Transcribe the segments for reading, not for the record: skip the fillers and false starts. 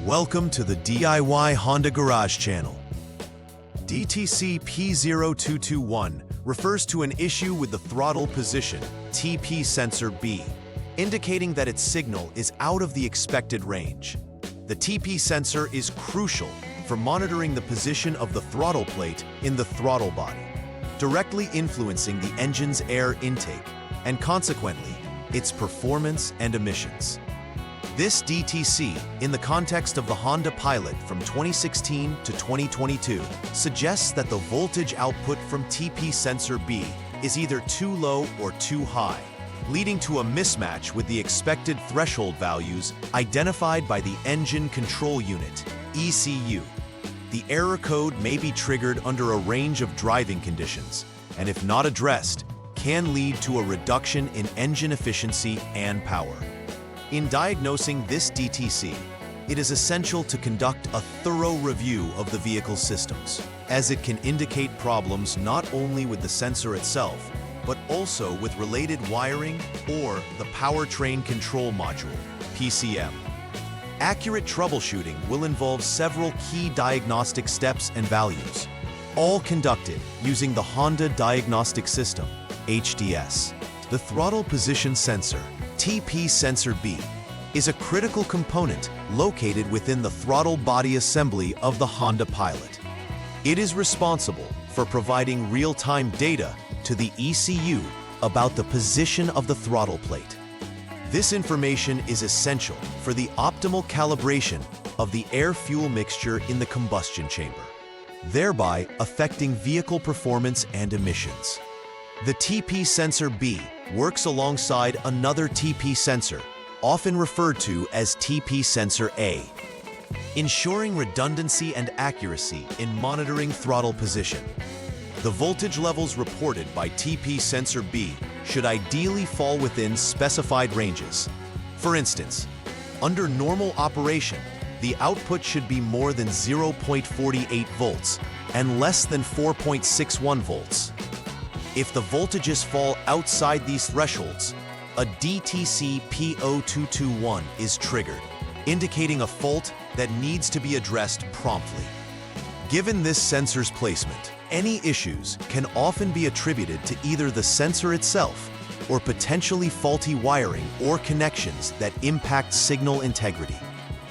Welcome to the DIY Honda Garage channel. DTC P0221 refers to an issue with the throttle position, TP sensor B, indicating that its signal is out of the expected range. The TP sensor is crucial for monitoring the position of the throttle plate in the throttle body, directly influencing the engine's air intake and consequently its performance and emissions. This DTC, in the context of the Honda Pilot from 2016 to 2022, suggests that the voltage output from TP sensor B is either too low or too high, leading to a mismatch with the expected threshold values identified by the Engine Control Unit, ECU. The error code may be triggered under a range of driving conditions, and if not addressed, can lead to a reduction in engine efficiency and power. In diagnosing this DTC, it is essential to conduct a thorough review of the vehicle's systems, as it can indicate problems not only with the sensor itself, but also with related wiring or the powertrain control module, PCM. Accurate troubleshooting will involve several key diagnostic steps and values, all conducted using the Honda Diagnostic System, HDS. The Throttle Position Sensor, TP sensor B, is a critical component located within the throttle body assembly of the Honda Pilot. It is responsible for providing real-time data to the ECU about the position of the throttle plate. This information is essential for the optimal calibration of the air-fuel mixture in the combustion chamber, thereby affecting vehicle performance and emissions. The TP sensor B works alongside another TP sensor, often referred to as TP sensor A, ensuring redundancy and accuracy in monitoring throttle position. The voltage levels reported by TP sensor B should ideally fall within specified ranges. For instance, under normal operation, the output should be more than 0.48 volts and less than 4.61 volts. If the voltages fall outside these thresholds, a DTC P0221 is triggered, indicating a fault that needs to be addressed promptly. Given this sensor's placement, any issues can often be attributed to either the sensor itself or potentially faulty wiring or connections that impact signal integrity.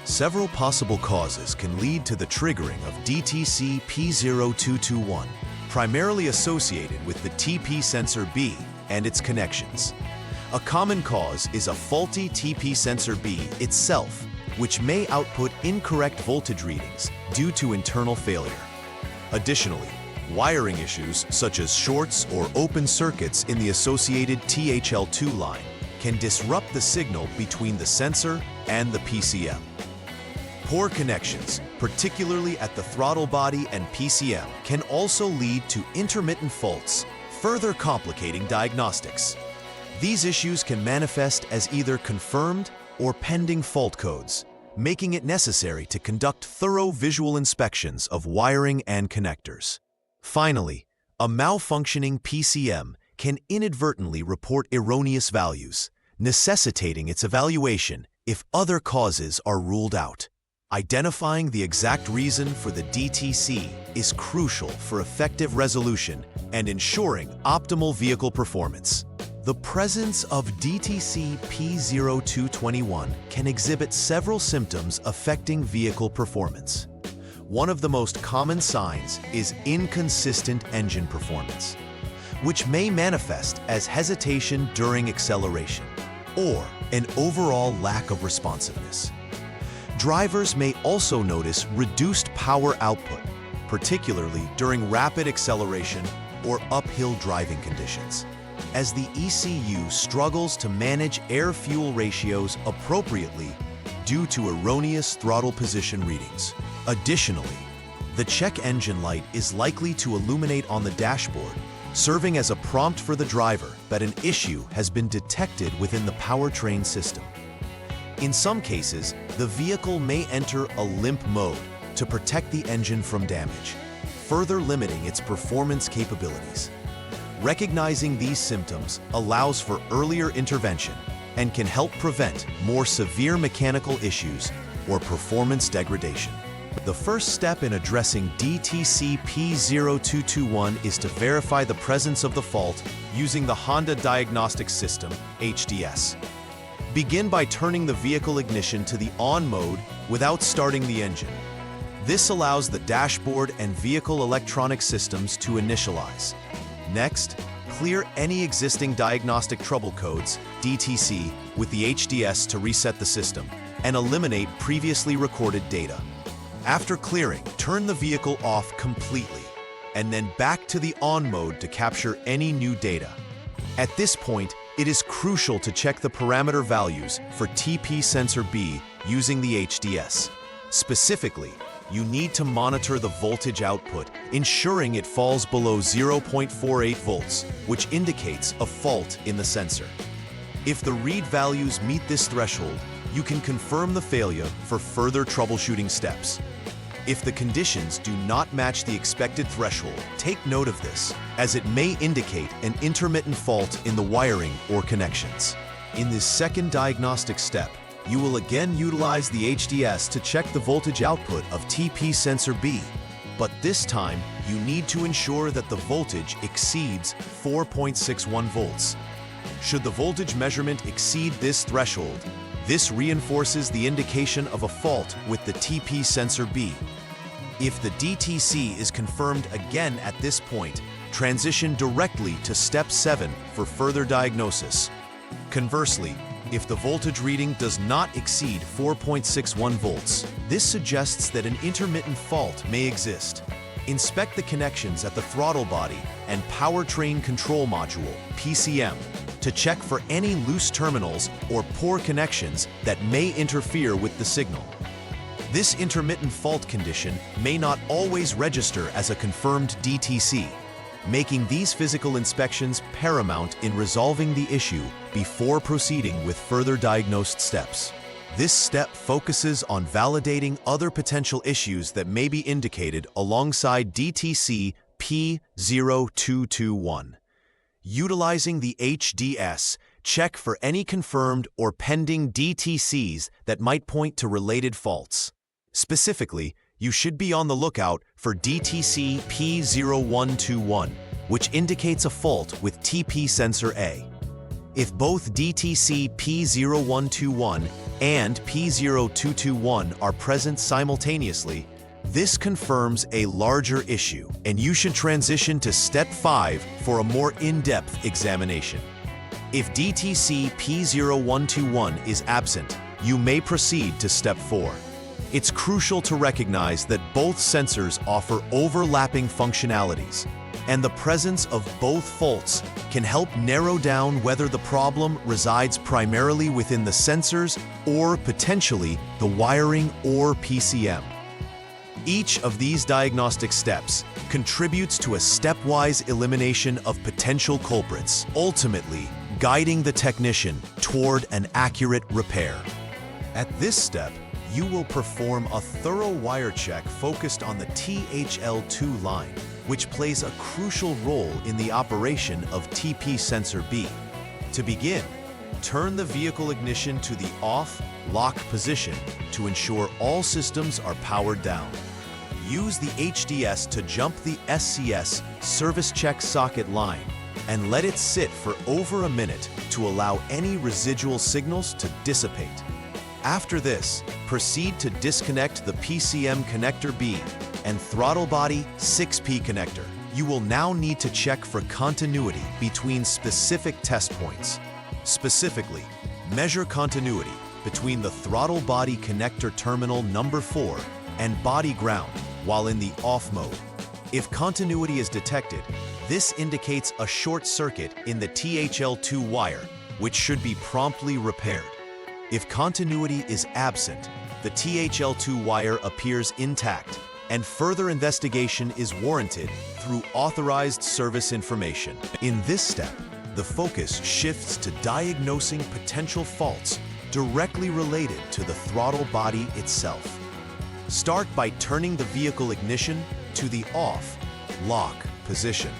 Several possible causes can lead to the triggering of DTC P0221, primarily associated with the TP sensor B and its connections. A common cause is a faulty TP sensor B itself, which may output incorrect voltage readings due to internal failure. Additionally, wiring issues such as shorts or open circuits in the associated THL2 line can disrupt the signal between the sensor and the PCM. Poor connections, particularly at the throttle body and PCM, can also lead to intermittent faults, further complicating diagnostics. These issues can manifest as either confirmed or pending fault codes, making it necessary to conduct thorough visual inspections of wiring and connectors. Finally, a malfunctioning PCM can inadvertently report erroneous values, necessitating its evaluation if other causes are ruled out. Identifying the exact reason for the DTC is crucial for effective resolution and ensuring optimal vehicle performance. The presence of DTC P0221 can exhibit several symptoms affecting vehicle performance. One of the most common signs is inconsistent engine performance, which may manifest as hesitation during acceleration or an overall lack of responsiveness. Drivers may also notice reduced power output, particularly during rapid acceleration or uphill driving conditions, as the ECU struggles to manage air-fuel ratios appropriately due to erroneous throttle position readings. Additionally, the check engine light is likely to illuminate on the dashboard, serving as a prompt for the driver that an issue has been detected within the powertrain system. In some cases, the vehicle may enter a limp mode to protect the engine from damage, further limiting its performance capabilities. Recognizing these symptoms allows for earlier intervention and can help prevent more severe mechanical issues or performance degradation. The first step in addressing DTC P0221 is to verify the presence of the fault using the Honda Diagnostic System, HDS. Begin by turning the vehicle ignition to the on mode without starting the engine. This allows the dashboard and vehicle electronic systems to initialize. Next, clear any existing diagnostic trouble codes, DTC, with the HDS to reset the system and eliminate previously recorded data. After clearing, turn the vehicle off completely and then back to the on mode to capture any new data. At this point, it is crucial to check the parameter values for TP sensor B using the HDS. Specifically, you need to monitor the voltage output, ensuring it falls below 0.48 volts, which indicates a fault in the sensor. If the read values meet this threshold, you can confirm the failure for further troubleshooting steps. If the conditions do not match the expected threshold, take note of this, as it may indicate an intermittent fault in the wiring or connections. In this second diagnostic step, you will again utilize the HDS to check the voltage output of TP sensor B, but this time you need to ensure that the voltage exceeds 4.61 volts. Should the voltage measurement exceed this threshold, this reinforces the indication of a fault with the TP sensor B. If the DTC is confirmed again at this point, transition directly to step 7 for further diagnosis. Conversely, if the voltage reading does not exceed 4.61 volts, this suggests that an intermittent fault may exist. Inspect the connections at the throttle body and powertrain control module, PCM, to check for any loose terminals or poor connections that may interfere with the signal. This intermittent fault condition may not always register as a confirmed DTC, making these physical inspections paramount in resolving the issue before proceeding with further diagnosed steps. This step focuses on validating other potential issues that may be indicated alongside DTC P0221. Utilizing the HDS, check for any confirmed or pending DTCs that might point to related faults. Specifically, you should be on the lookout for DTC P0121, which indicates a fault with TP sensor A. If both DTC P0121 and P0221 are present simultaneously, this confirms a larger issue, and you should transition to step 5 for a more in-depth examination. If DTC P0121 is absent, you may proceed to step 4. It's crucial to recognize that both sensors offer overlapping functionalities, and the presence of both faults can help narrow down whether the problem resides primarily within the sensors or potentially the wiring or PCM. Each of these diagnostic steps contributes to a stepwise elimination of potential culprits, ultimately guiding the technician toward an accurate repair. At this step, you will perform a thorough wire check focused on the THL2 line, which plays a crucial role in the operation of TP sensor B. To begin, turn the vehicle ignition to the off/lock position to ensure all systems are powered down. Use the HDS to jump the SCS service check socket line and let it sit for over a minute to allow any residual signals to dissipate. After this, proceed to disconnect the PCM connector B and throttle body 6P connector. You will now need to check for continuity between specific test points. Specifically, measure continuity between the throttle body connector terminal number 4 and body ground while in the off mode. If continuity is detected, this indicates a short circuit in the THL2 wire, which should be promptly repaired. If continuity is absent, the THL2 wire appears intact, and further investigation is warranted through authorized service information. In this step, the focus shifts to diagnosing potential faults directly related to the throttle body itself. Start by turning the vehicle ignition to the off/lock position.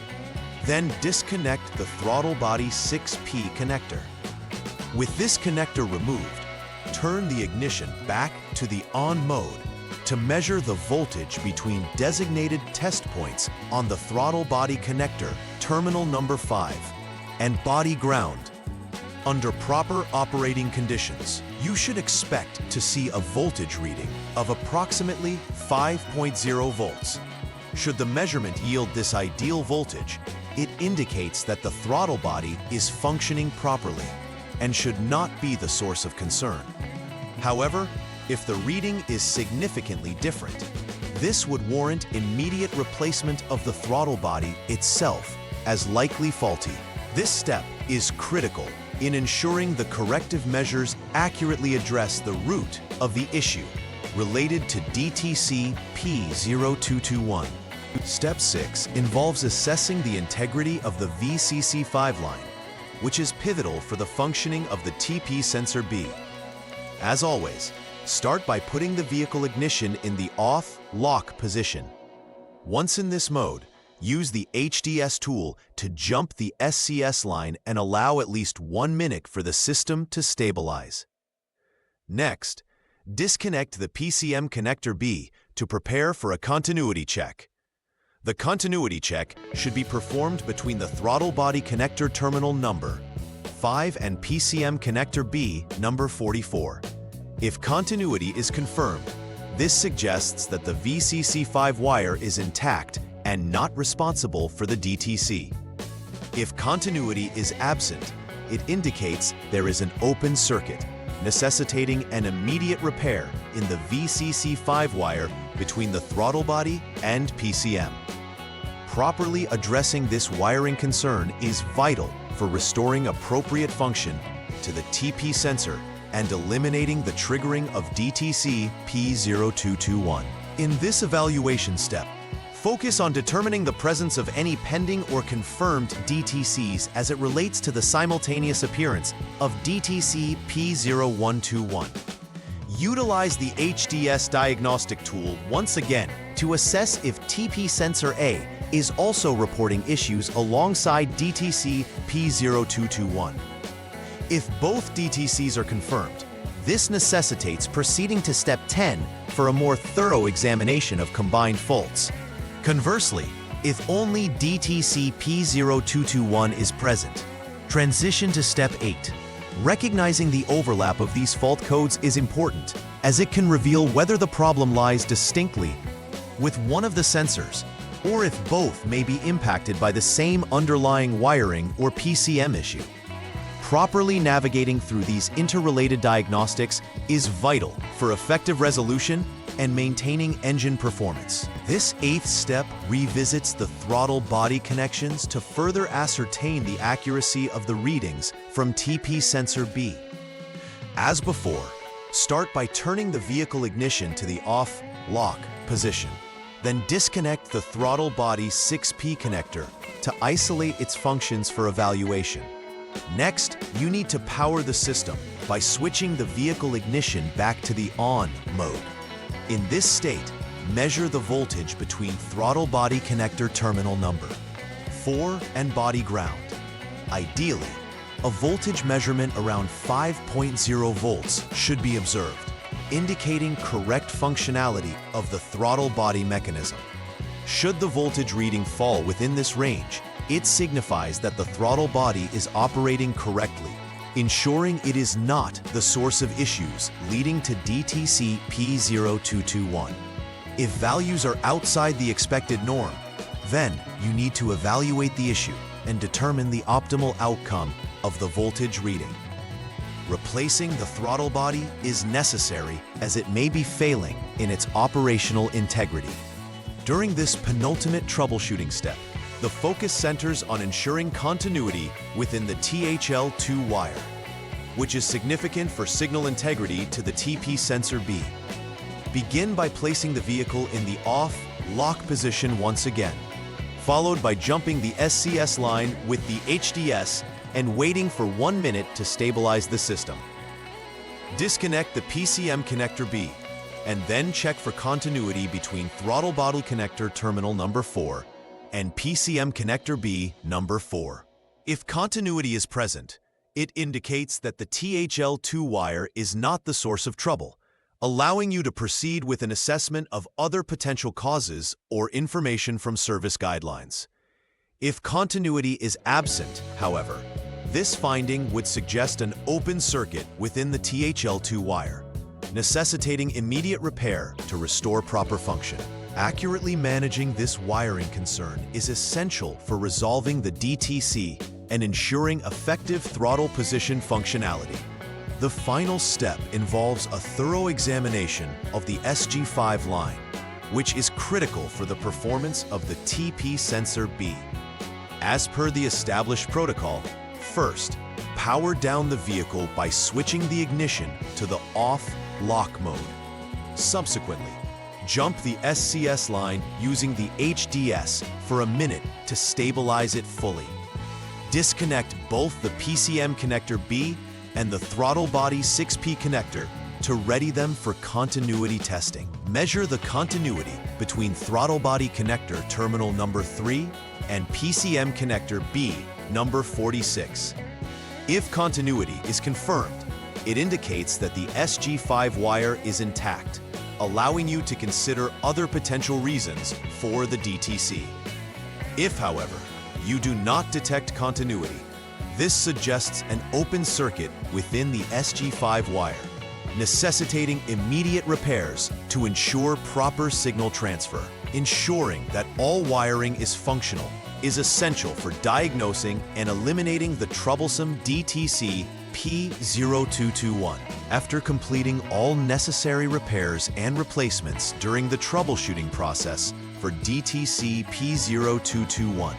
Then disconnect the throttle body 6P connector. With this connector removed, turn the ignition back to the on mode to measure the voltage between designated test points on the throttle body connector, terminal number 5, and body ground. Under proper operating conditions, you should expect to see a voltage reading of approximately 5.0 volts. Should the measurement yield this ideal voltage, it indicates that the throttle body is functioning properly and should not be the source of concern. However, if the reading is significantly different, this would warrant immediate replacement of the throttle body itself as likely faulty. This step is critical in ensuring the corrective measures accurately address the root of the issue related to DTC P0221. Step 6 involves assessing the integrity of the VCC5 line, which is pivotal for the functioning of the TP sensor B. As always, start by putting the vehicle ignition in the off-lock position. Once in this mode, use the HDS tool to jump the SCS line and allow at least 1 minute for the system to stabilize. Next, disconnect the PCM connector B to prepare for a continuity check. The continuity check should be performed between the throttle body connector terminal number 5 and PCM connector B number 44. If continuity is confirmed, this suggests that the VCC5 wire is intact and not responsible for the DTC. If continuity is absent, it indicates there is an open circuit, necessitating an immediate repair in the VCC5 wire between the throttle body and PCM. Properly addressing this wiring concern is vital for restoring appropriate function to the TP sensor and eliminating the triggering of DTC P0221. In this evaluation step, focus on determining the presence of any pending or confirmed DTCs as it relates to the simultaneous appearance of DTC P0121. Utilize the HDS diagnostic tool once again to assess if TP sensor A is also reporting issues alongside DTC P0221. If both DTCs are confirmed, this necessitates proceeding to step 10 for a more thorough examination of combined faults. Conversely, if only DTC P0221 is present, transition to step 8. Recognizing the overlap of these fault codes is important, as it can reveal whether the problem lies distinctly with one of the sensors, or if both may be impacted by the same underlying wiring or PCM issue. Properly navigating through these interrelated diagnostics is vital for effective resolution and maintaining engine performance. This 8th step revisits the throttle body connections to further ascertain the accuracy of the readings from TP sensor B. As before, start by turning the vehicle ignition to the off-lock position. Then disconnect the throttle body 6P connector to isolate its functions for evaluation. Next, you need to power the system by switching the vehicle ignition back to the on mode. In this state, measure the voltage between throttle body connector terminal number 4 and body ground. Ideally, a voltage measurement around 5.0 volts should be observed, indicating correct functionality of the throttle body mechanism. Should the voltage reading fall within this range, it signifies that the throttle body is operating correctly, ensuring it is not the source of issues leading to DTC P0221. If values are outside the expected norm, then you need to evaluate the issue and determine the optimal outcome of the voltage reading. Replacing the throttle body is necessary as it may be failing in its operational integrity. During this penultimate troubleshooting step, the focus centers on ensuring continuity within the THL2 wire, which is significant for signal integrity to the TP sensor B. Begin by placing the vehicle in the off-lock position once again, followed by jumping the SCS line with the HDS and waiting for 1 minute to stabilize the system. Disconnect the PCM connector B, and then check for continuity between throttle body connector terminal number 4 and PCM connector B number 4. If continuity is present, It indicates that the THL2 wire is not the source of trouble, allowing you to proceed with an assessment of other potential causes or information from service guidelines. If continuity is absent, however, this finding would suggest an open circuit within the THL2 wire, necessitating immediate repair to restore proper function. Accurately managing this wiring concern is essential for resolving the DTC and ensuring effective throttle position functionality. The final step involves a thorough examination of the SG5 line, which is critical for the performance of the TP sensor B. As per the established protocol, first, power down the vehicle by switching the ignition to the off lock mode. Subsequently, jump the SCS line using the HDS for a minute to stabilize it fully. Disconnect both the PCM connector B and the throttle body 6P connector to ready them for continuity testing. Measure the continuity between throttle body connector terminal number 3 and PCM connector B number 46. If continuity is confirmed, it indicates that the SG5 wire is intact, allowing you to consider other potential reasons for the DTC. If, however, you do not detect continuity, this suggests an open circuit within the SG5 wire, necessitating immediate repairs to ensure proper signal transfer. Ensuring that all wiring is functional is essential for diagnosing and eliminating the troublesome DTC P0221. After completing all necessary repairs and replacements during the troubleshooting process for DTC P0221,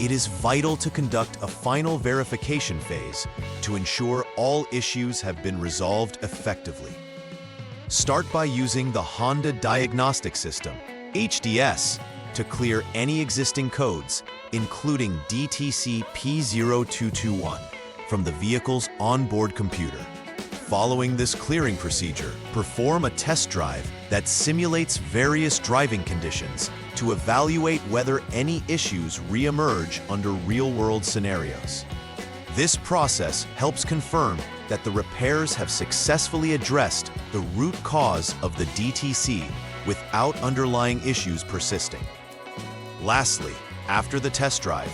it is vital to conduct a final verification phase to ensure all issues have been resolved effectively. Start by using the Honda Diagnostic System, HDS, to clear any existing codes, including DTC P0221, from the vehicle's onboard computer. Following this clearing procedure, perform a test drive that simulates various driving conditions to evaluate whether any issues re-emerge under real-world scenarios. This process helps confirm that the repairs have successfully addressed the root cause of the DTC without underlying issues persisting. Lastly, after the test drive,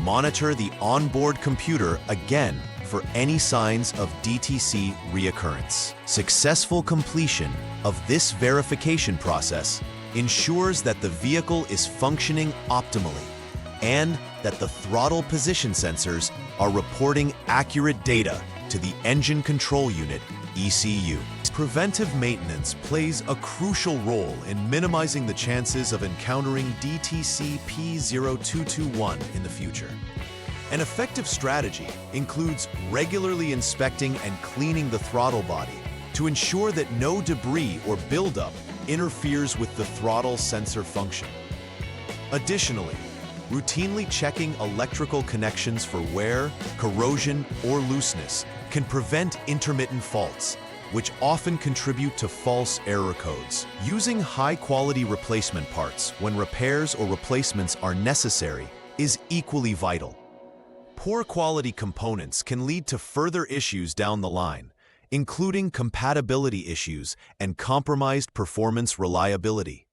monitor the onboard computer again for any signs of DTC reoccurrence. Successful completion of this verification process ensures that the vehicle is functioning optimally and that the throttle position sensors are reporting accurate data to the Engine Control Unit, ECU. Preventive maintenance plays a crucial role in minimizing the chances of encountering DTC P0221 in the future. An effective strategy includes regularly inspecting and cleaning the throttle body to ensure that no debris or buildup interferes with the throttle sensor function. Additionally, routinely checking electrical connections for wear, corrosion, or looseness can prevent intermittent faults, which often contribute to false error codes. Using high-quality replacement parts when repairs or replacements are necessary is equally vital. Poor quality components can lead to further issues down the line, including compatibility issues and compromised performance reliability.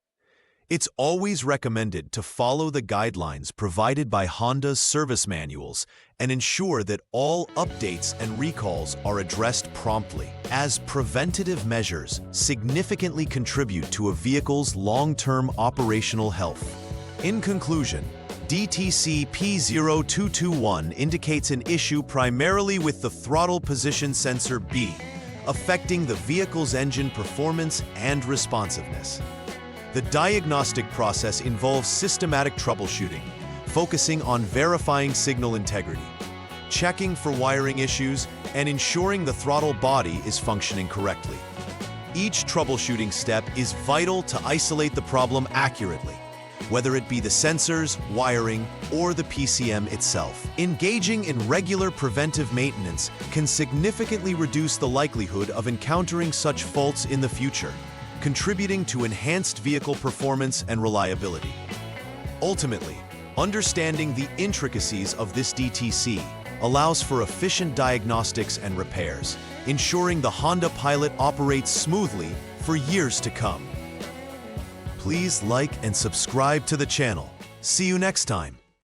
It's always recommended to follow the guidelines provided by Honda's service manuals and ensure that all updates and recalls are addressed promptly, as preventative measures significantly contribute to a vehicle's long-term operational health. In conclusion, DTC P0221 indicates an issue primarily with the throttle position sensor B, affecting the vehicle's engine performance and responsiveness. The diagnostic process involves systematic troubleshooting, focusing on verifying signal integrity, checking for wiring issues, and ensuring the throttle body is functioning correctly. Each troubleshooting step is vital to isolate the problem accurately, whether it be the sensors, wiring, or the PCM itself. Engaging in regular preventive maintenance can significantly reduce the likelihood of encountering such faults in the future, contributing to enhanced vehicle performance and reliability. Ultimately, understanding the intricacies of this DTC allows for efficient diagnostics and repairs, ensuring the Honda Pilot operates smoothly for years to come. Please like and subscribe to the channel. See you next time.